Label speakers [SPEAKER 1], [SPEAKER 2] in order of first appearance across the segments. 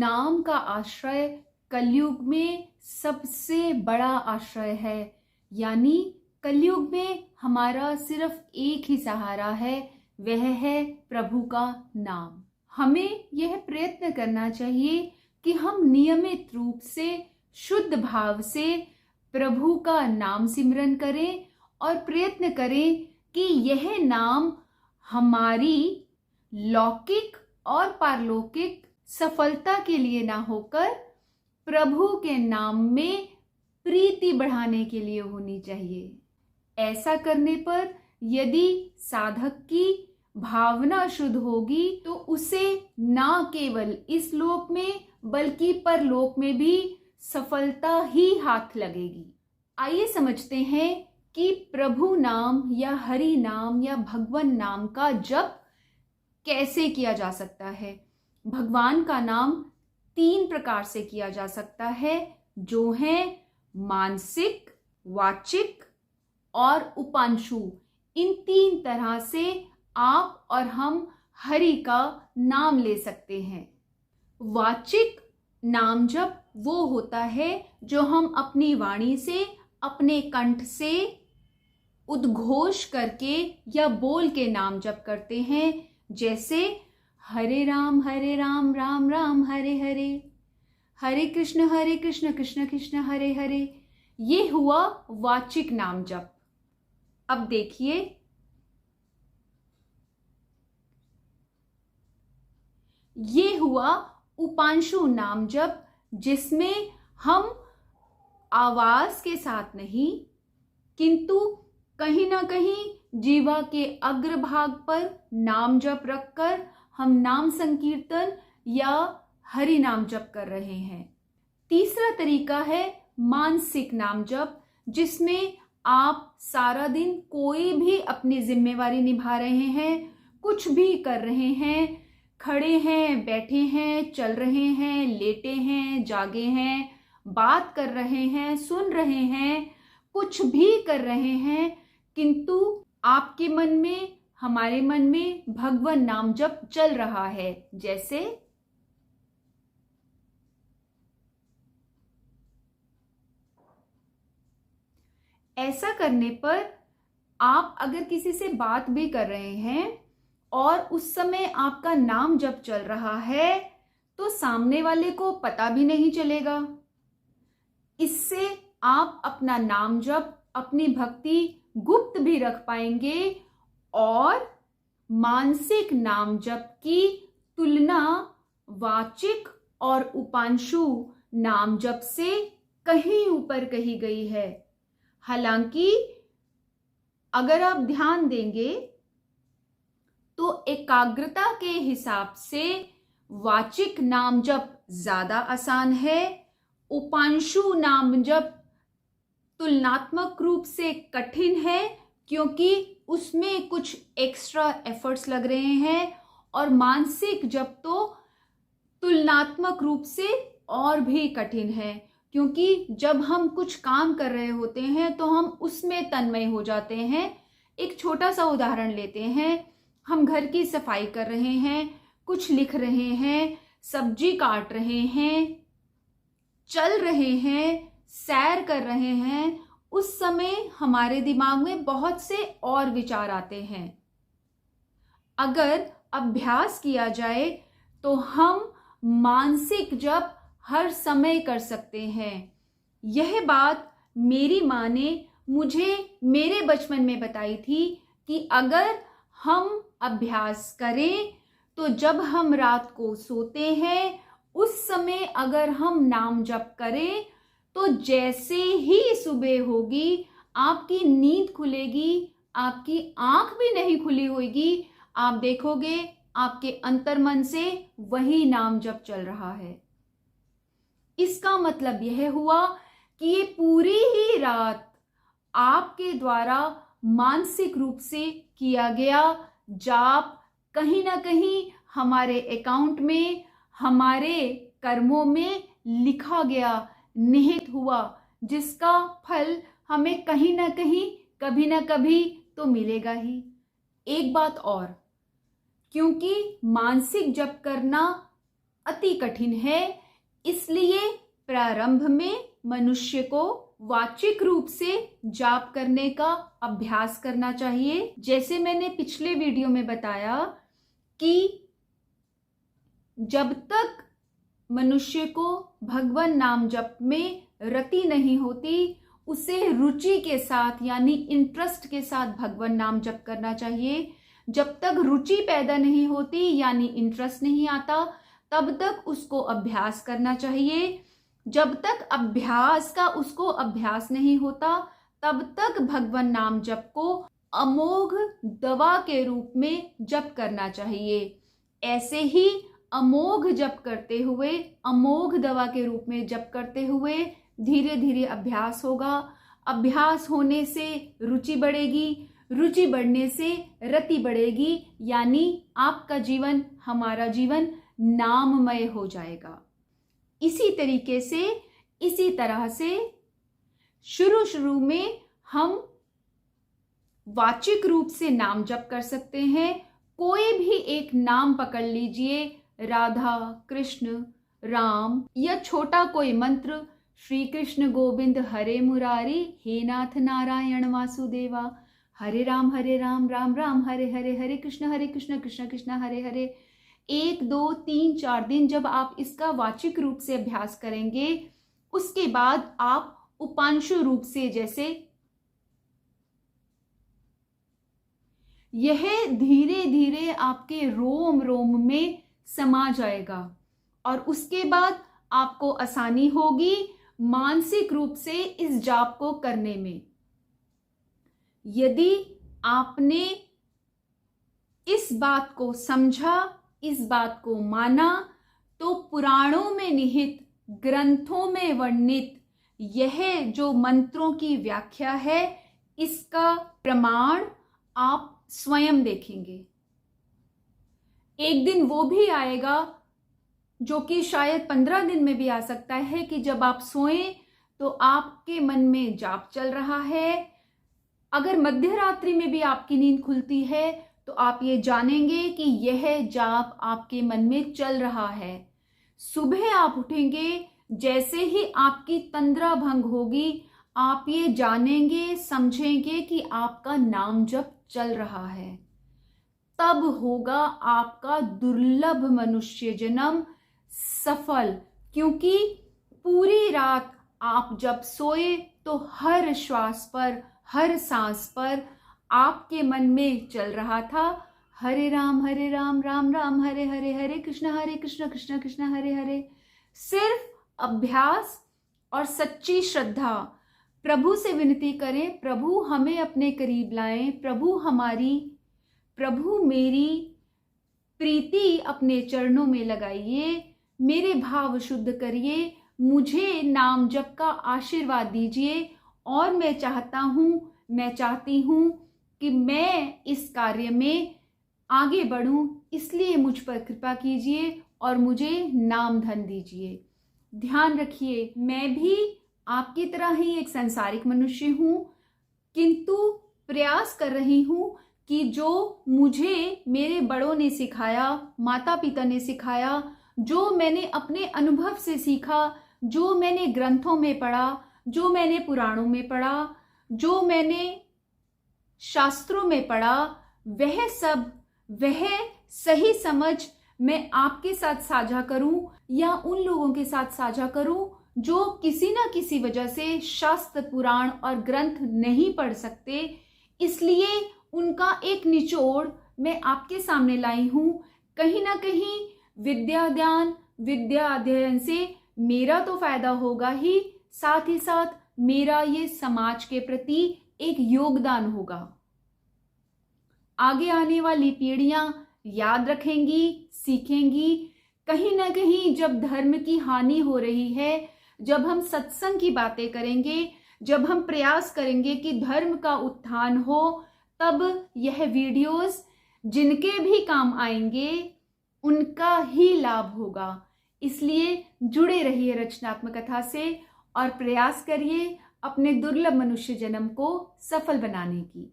[SPEAKER 1] नाम का आश्रय कलयुग में सबसे बड़ा आश्रय है। यानी कलयुग में हमारा सिर्फ एक ही सहारा है, वह है प्रभु का नाम। हमें यह प्रयत्न करना चाहिए कि हम नियमित रूप से शुद्ध भाव से प्रभु का नाम सिमरन करें और प्रयत्न करें कि यह नाम हमारी लौकिक और पारलौकिक सफलता के लिए ना होकर प्रभु के नाम में प्रीति बढ़ाने के लिए होनी चाहिए। ऐसा करने पर यदि साधक की भावना शुद्ध होगी तो उसे ना केवल इस लोक में बल्कि परलोक में भी सफलता ही हाथ लगेगी। आइए समझते हैं कि प्रभु नाम या हरि नाम या भगवान नाम का जप कैसे किया जा सकता है। भगवान का नाम 3 प्रकार से किया जा सकता है, जो है मानसिक, वाचिक और उपांशु। इन 3 तरह से आप और हम हरि का नाम ले सकते हैं। वाचिक नाम जप वो होता है जो हम अपनी वाणी से, अपने कंठ से उद्घोष करके या बोल के नाम जप करते हैं, जैसे हरे राम राम राम हरे हरे, हरे कृष्ण कृष्ण कृष्ण हरे हरे। ये हुआ वाचिक नाम जप। अब देखिए, ये हुआ उपांशु नाम जप, जिसमें हम आवाज के साथ नहीं किंतु कहीं ना कहीं जीवा के अग्रभाग पर नाम जप रखकर हम नाम संकीर्तन या हरि नाम जप कर रहे हैं। तीसरा तरीका है मानसिक नाम जप, जिसमें आप सारा दिन कोई भी अपनी जिम्मेवारी निभा रहे हैं, कुछ भी कर रहे हैं, खड़े हैं, बैठे हैं, चल रहे हैं, लेटे हैं, जागे हैं, बात कर रहे हैं, सुन रहे हैं, कुछ भी कर रहे हैं, किंतु आपके मन में, हमारे मन में भगवान नाम जप चल रहा है। जैसे ऐसा करने पर आप अगर किसी से बात भी कर रहे हैं और उस समय आपका नाम जप चल रहा है तो सामने वाले को पता भी नहीं चलेगा। इससे आप अपना नाम जप, अपनी भक्ति गुप्त भी रख पाएंगे और मानसिक नाम जप की तुलना वाचिक और उपांशु नाम जप से कहीं ऊपर कही गई है। हालांकि अगर आप ध्यान देंगे तो एकाग्रता के हिसाब से वाचिक नाम जप ज्यादा आसान है, उपांशु नाम जप तुलनात्मक रूप से कठिन है, क्योंकि उसमें कुछ एक्स्ट्रा एफर्ट्स लग रहे हैं, और मानसिक जप तो तुलनात्मक रूप से और भी कठिन है, क्योंकि जब हम कुछ काम कर रहे होते हैं तो हम उसमें तन्मय हो जाते हैं। एक छोटा सा उदाहरण लेते हैं, हम घर की सफाई कर रहे हैं, कुछ लिख रहे हैं, सब्जी काट रहे हैं, चल रहे हैं, सैर कर रहे हैं, उस समय हमारे दिमाग में बहुत से और विचार आते हैं। अगर अभ्यास किया जाए तो हम मानसिक जप हर समय कर सकते हैं। यह बात मेरी माँ ने मुझे मेरे बचपन में बताई थी कि अगर हम अभ्यास करें तो जब हम रात को सोते हैं उस समय अगर हम नाम जप करें तो जैसे ही सुबह होगी आपकी नींद खुलेगी, आपकी आंख भी नहीं खुली होगी, आप देखोगे आपके अंतर्मन से वही नाम जप चल रहा है। इसका मतलब यह हुआ कि ये पूरी ही रात आपके द्वारा मानसिक रूप से किया गया जाप कहीं ना कहीं हमारे अकाउंट में, हमारे कर्मों में लिखा गया, निहित हुआ, जिसका फल हमें कहीं ना कहीं, कभी ना कभी तो मिलेगा ही। एक बात और, क्योंकि मानसिक जप करना अति कठिन है। इसलिए प्रारंभ में मनुष्य को वाचिक रूप से जाप करने का अभ्यास करना चाहिए। जैसे मैंने पिछले वीडियो में बताया कि जब तक मनुष्य को भगवान नाम जप में रति नहीं होती, उसे रुचि के साथ यानी इंटरेस्ट के साथ भगवान नाम जप करना चाहिए। जब तक रुचि पैदा नहीं होती यानी इंटरेस्ट नहीं आता, तब तक उसको अभ्यास करना चाहिए। जब तक उसको अभ्यास नहीं होता, तब तक भगवान नाम जप को अमोघ दवा के रूप में जप करना चाहिए। ऐसे ही अमोघ जप करते हुए, अमोघ दवा के रूप में जप करते हुए धीरे धीरे अभ्यास होगा। अभ्यास होने से रुचि बढ़ेगी, रुचि बढ़ने से रति बढ़ेगी, यानी आपका जीवन, हमारा जीवन नाममय हो जाएगा। इसी तरह से शुरू में हम वाचिक रूप से नाम जप कर सकते हैं। कोई भी एक नाम पकड़ लीजिए, राधा, कृष्ण, राम, या छोटा कोई मंत्र, श्री कृष्ण गोविंद हरे मुरारी, हे नाथ नारायण वासुदेवा, हरे राम राम राम हरे हरे, हरे कृष्ण कृष्ण कृष्ण हरे हरे। 1 2 3 4 दिन जब आप इसका वाचिक रूप से अभ्यास करेंगे, उसके बाद आप उपांशु रूप से, जैसे यह धीरे धीरे आपके रोम रोम में समा जाएगा और उसके बाद आपको आसानी होगी मानसिक रूप से इस जाप को करने में। यदि आपने इस बात को समझा, इस बात को माना, तो पुराणों में निहित, ग्रंथों में वर्णित यह जो मंत्रों की व्याख्या है, इसका प्रमाण आप स्वयं देखेंगे। एक दिन वो भी आएगा जो कि शायद 15 दिन में भी आ सकता है, कि जब आप सोएं तो आपके मन में जाप चल रहा है। अगर मध्य रात्रि में भी आपकी नींद खुलती है तो आप ये जानेंगे कि यह जाप आपके मन में चल रहा है। सुबह आप उठेंगे, जैसे ही आपकी तंद्रा भंग होगी, आप ये जानेंगे, समझेंगे कि आपका नाम जप चल रहा है। तब होगा आपका दुर्लभ मनुष्य जन्म सफल, क्योंकि पूरी रात आप जब सोए तो हर श्वास पर, हर सांस पर आपके मन में चल रहा था, हरे राम राम राम हरे हरे, हरे कृष्ण कृष्ण कृष्ण हरे हरे। सिर्फ अभ्यास और सच्ची श्रद्धा। प्रभु से विनती करें, प्रभु हमें अपने करीब लाएं, प्रभु मेरी प्रीति अपने चरणों में लगाइए, मेरे भाव शुद्ध करिए, मुझे नाम जप का आशीर्वाद दीजिए। और मैं चाहती हूँ कि मैं इस कार्य में आगे बढ़ूं, इसलिए मुझ पर कृपा कीजिए और मुझे नाम धन दीजिए। ध्यान रखिए, मैं भी आपकी तरह ही एक सांसारिक मनुष्य हूँ, किंतु प्रयास कर रही हूँ कि जो मुझे मेरे बड़ों ने सिखाया, माता पिता ने सिखाया, जो मैंने अपने अनुभव से सीखा, जो मैंने ग्रंथों में पढ़ा, जो मैंने पुराणों में पढ़ा, जो मैंने शास्त्रों में पढ़ा, वह सही समझ मैं आपके साथ साझा करूं या उन लोगों के साथ साझा करूं जो किसी ना किसी वजह से शास्त्र, पुराण और ग्रंथ नहीं पढ़ सकते। इसलिए उनका एक निचोड़ मैं आपके सामने लाई हूं। कहीं ना कहीं विद्या अध्ययन से मेरा तो फायदा होगा ही, साथ ही साथ मेरा ये समाज के प्रति एक योगदान होगा। आगे आने वाली पीढ़ियां याद रखेंगी, सीखेंगी। कहीं ना कहीं जब धर्म की हानि हो रही है, जब हम सत्संग की बातें करेंगे, जब हम प्रयास करेंगे कि धर्म का उत्थान हो, तब यह वीडियोस जिनके भी काम आएंगे उनका ही लाभ होगा। इसलिए जुड़े रहिए रचनात्मक कथा से और प्रयास करिए अपने दुर्लभ मनुष्य जन्म को सफल बनाने की।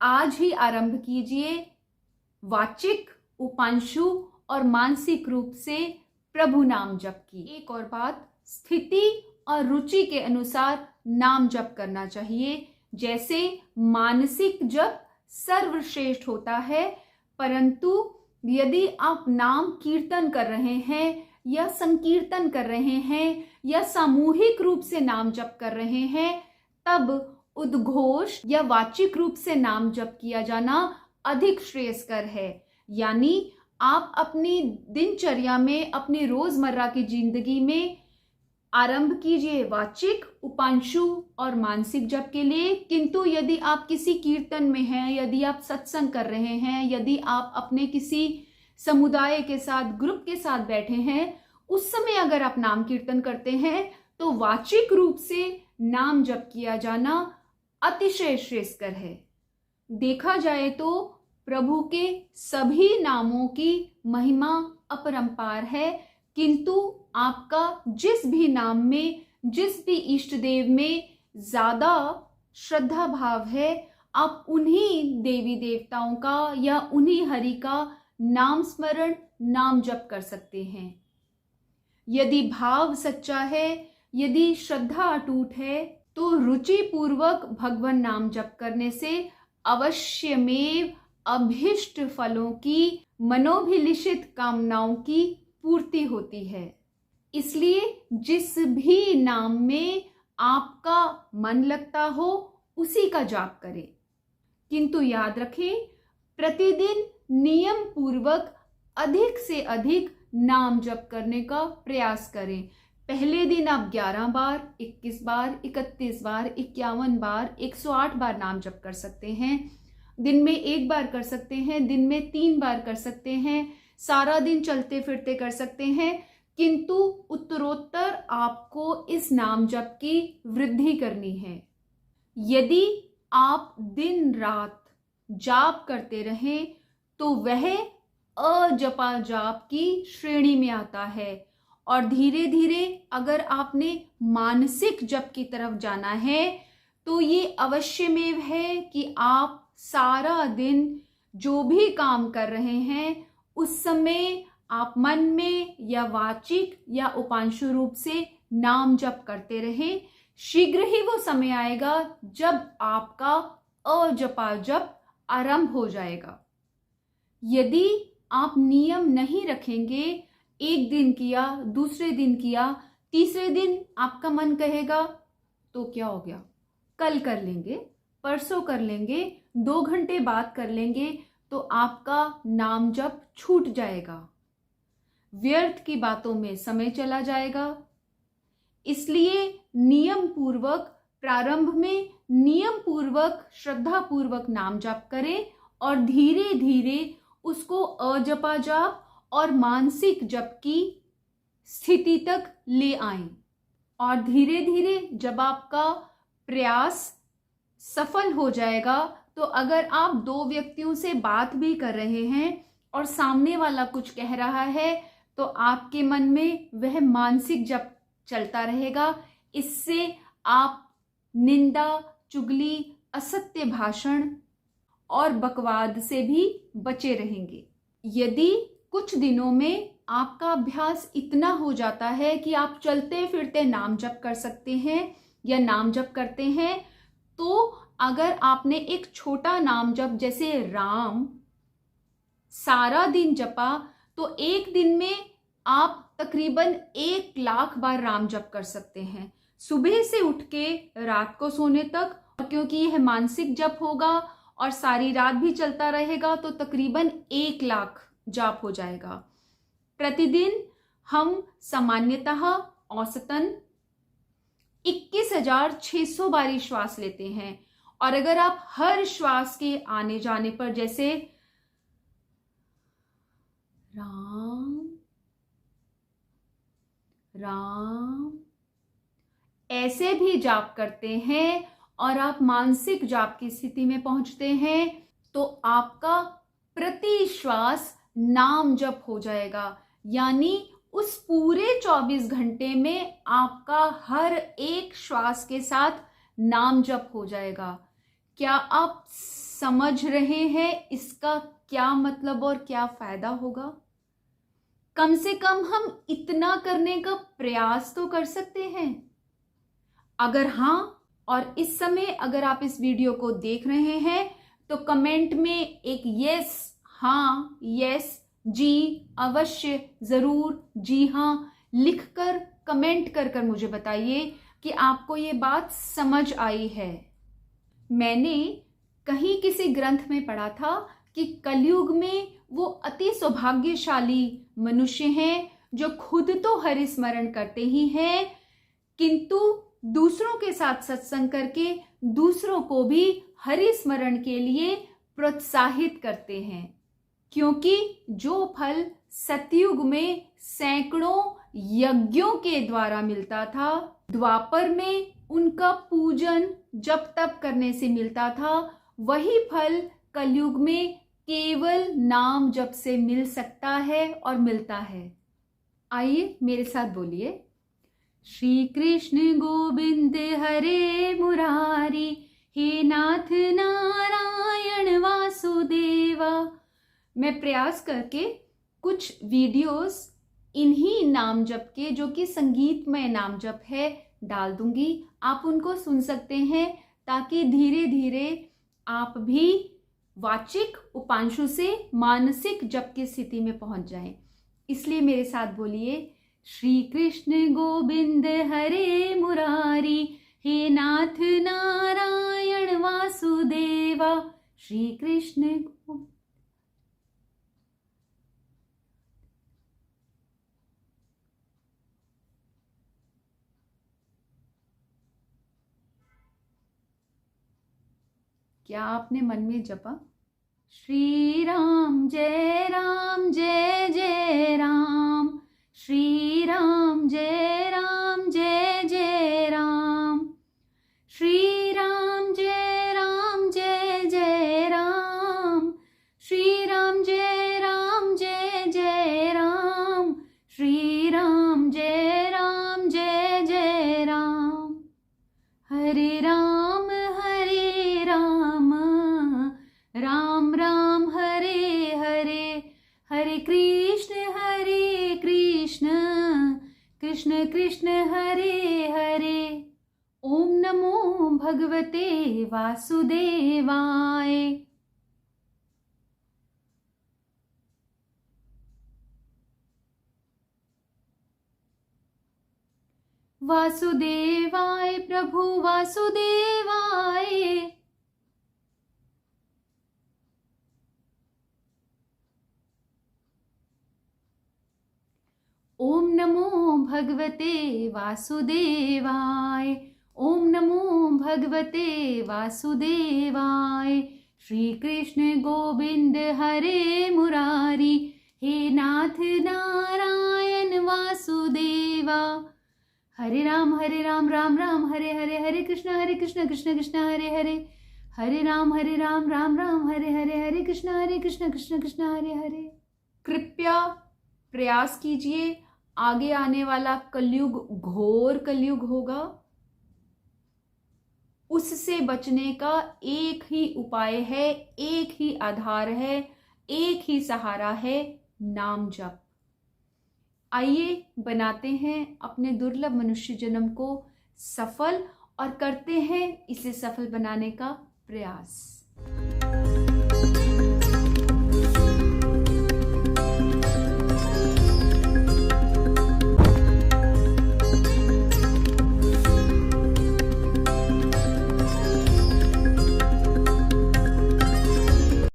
[SPEAKER 1] आज ही आरंभ कीजिए वाचिक, उपांशु और मानसिक रूप से प्रभु नाम जप की। एक और बात, स्थिति और रुचि के अनुसार नाम जप करना चाहिए। जैसे मानसिक जप सर्वश्रेष्ठ होता है, परंतु यदि आप नाम कीर्तन कर रहे हैं या संकीर्तन कर रहे हैं या सामूहिक रूप से नाम जप कर रहे हैं, तब उद्घोष या वाचिक रूप से नाम जप किया जाना अधिक श्रेयस्कर है। यानी आप अपनी दिनचर्या में, अपनी रोजमर्रा की जिंदगी में आरंभ कीजिए वाचिक, उपांशु और मानसिक जप के लिए। किंतु यदि आप किसी कीर्तन में हैं, यदि आप सत्संग कर रहे हैं, यदि आप अपने किसी समुदाय के साथ, ग्रुप के साथ बैठे हैं, उस समय अगर आप नाम कीर्तन करते हैं तो वाचिक रूप से नाम जप किया जाना अतिशय श्रेयस्कर है। देखा जाए तो प्रभु के सभी नामों की महिमा अपरंपार है, किंतु आपका जिस भी नाम में, जिस भी इष्ट देव में ज्यादा श्रद्धा भाव है, आप उन्हीं देवी देवताओं का या उन्हीं हरि का नाम स्मरण, नाम जप कर सकते हैं। यदि भाव सच्चा है, यदि श्रद्धा अटूट है, तो रुचि पूर्वक भगवान नाम जप करने से अवश्यमेव अभीष्ट फलों की, मनोभिलिषित कामनाओं की पूर्ति होती है। इसलिए जिस भी नाम में आपका मन लगता हो उसी का जाप करें, किंतु याद रखें प्रतिदिन नियम पूर्वक अधिक से अधिक नाम जप करने का प्रयास करें। पहले दिन आप 11 बार, 21 बार, 31 बार, 51 बार, 108 बार नाम जप कर सकते हैं। दिन में 1 बार कर सकते हैं, दिन में 3 बार कर सकते हैं, सारा दिन चलते फिरते कर सकते हैं, किंतु उत्तरोत्तर आपको इस नाम जप की वृद्धि करनी है। यदि आप दिन रात जाप करते रहें तो वह अजपा जाप की श्रेणी में आता है, और धीरे धीरे अगर आपने मानसिक जप की तरफ जाना है तो ये अवश्यमेव है कि आप सारा दिन जो भी काम कर रहे हैं उस समय आप मन में या वाचिक या उपांशु रूप से नाम जप करते रहें। शीघ्र ही वो समय आएगा जब आपका अजपा जप आरंभ हो जाएगा। यदि आप नियम नहीं रखेंगे, एक दिन किया, दूसरे दिन किया, तीसरे दिन आपका मन कहेगा तो क्या हो गया, कल कर लेंगे, परसों कर लेंगे, 2 घंटे बाद कर लेंगे, तो आपका नाम जप छूट जाएगा, व्यर्थ की बातों में समय चला जाएगा। इसलिए नियम पूर्वक, प्रारंभ में नियम पूर्वक, श्रद्धा पूर्वक नाम जप करें और धीरे धीरे उसको अजपा जाप और मानसिक जप की स्थिति तक ले आएं। और धीरे धीरे जब आपका प्रयास सफल हो जाएगा, तो अगर आप 2 व्यक्तियों से बात भी कर रहे हैं और सामने वाला कुछ कह रहा है, तो आपके मन में वह मानसिक जप चलता रहेगा। इससे आप निंदा, चुगली, असत्य भाषण और बकवाद से भी बचे रहेंगे। यदि कुछ दिनों में आपका अभ्यास इतना हो जाता है कि आप चलते फिरते नाम जप कर सकते हैं या नाम जप करते हैं, तो अगर आपने एक छोटा नाम जप जैसे राम सारा दिन जपा, तो एक दिन में आप तकरीबन 1 लाख बार राम जप कर सकते हैं, सुबह से उठ के रात को सोने तक। क्योंकि यह मानसिक जप होगा और सारी रात भी चलता रहेगा, तो तकरीबन 1 लाख जाप हो जाएगा। प्रतिदिन हम सामान्यतः औसतन 21,600 बारी श्वास लेते हैं, और अगर आप हर श्वास के आने जाने पर जैसे राम राम ऐसे भी जाप करते हैं और आप मानसिक जाप की स्थिति में पहुंचते हैं, तो आपका प्रति श्वास नाम जप हो जाएगा। यानी उस पूरे 24 घंटे में आपका हर एक श्वास के साथ नाम जप हो जाएगा। क्या आप समझ रहे हैं इसका क्या मतलब और क्या फायदा होगा? कम से कम हम इतना करने का प्रयास तो कर सकते हैं। अगर हाँ, और इस समय अगर आप इस वीडियो को देख रहे हैं तो कमेंट में एक यस, हाँ, यस, जी, अवश्य, जरूर, जी हाँ लिखकर कमेंट कर कर मुझे बताइए कि आपको ये बात समझ आई है। मैंने कहीं किसी ग्रंथ में पढ़ा था कि कलयुग में वो अति सौभाग्यशाली मनुष्य हैं जो खुद तो हरि स्मरण करते ही हैं, किंतु दूसरों के साथ सत्संग करके दूसरों को भी हरि स्मरण के लिए प्रोत्साहित करते हैं। क्योंकि जो फल सतयुग में सैकड़ों यज्ञों के द्वारा मिलता था, द्वापर में उनका पूजन जप तप करने से मिलता था, वही फल कलयुग में केवल नाम जप से मिल सकता है और मिलता है। आइए मेरे साथ बोलिए, श्री कृष्ण गोविंद हरे मुरारी, हे नाथ नारायण वासुदेवा। मैं प्रयास करके कुछ वीडियोस इन्हीं नाम जप के, जो कि संगीतमय नाम जप है, डाल दूंगी। आप उनको सुन सकते हैं ताकि धीरे धीरे आप भी वाचिक उपांशु से मानसिक जप की स्थिति में पहुंच जाएं। इसलिए मेरे साथ बोलिए, श्री कृष्ण गोविंद हरे मुरारी, हे नाथ नारायण वासुदेवा। श्री कृष्ण क्या आपने मन में जपा? श्री राम जय राम जय जय राम, श्री राम जय राम जय जय राम, श्री राम जय राम जय जय राम, श्री राम जय राम जय जय राम, श्री राम जय राम जय जय राम। हरे राम राम राम हरे हरे, हरे कृष्ण कृष्ण कृष्ण हरे हरे। ओम नमो भगवते वासुदेवाय। वासुदेवाय प्रभु वासुदेवाय। ओम नमो भगवते वासुदेवाय, ओम नमो भगवते वासुदेवाय। श्री कृष्ण गोविंद हरे मुरारी, हे नाथ नारायण वासुदेवा। हरे राम राम राम हरे हरे, हरे कृष्ण कृष्ण कृष्ण हरे हरे, हरे राम राम राम हरे हरे, हरे कृष्ण कृष्ण कृष्ण हरे हरे। कृपया प्रयास कीजिए, आगे आने वाला कलयुग घोर कलयुग होगा, उससे बचने का एक ही उपाय है, एक ही आधार है, एक ही सहारा है, नाम जप। आइए बनाते हैं अपने दुर्लभ मनुष्य जन्म को सफल और करते हैं इसे सफल बनाने का प्रयास।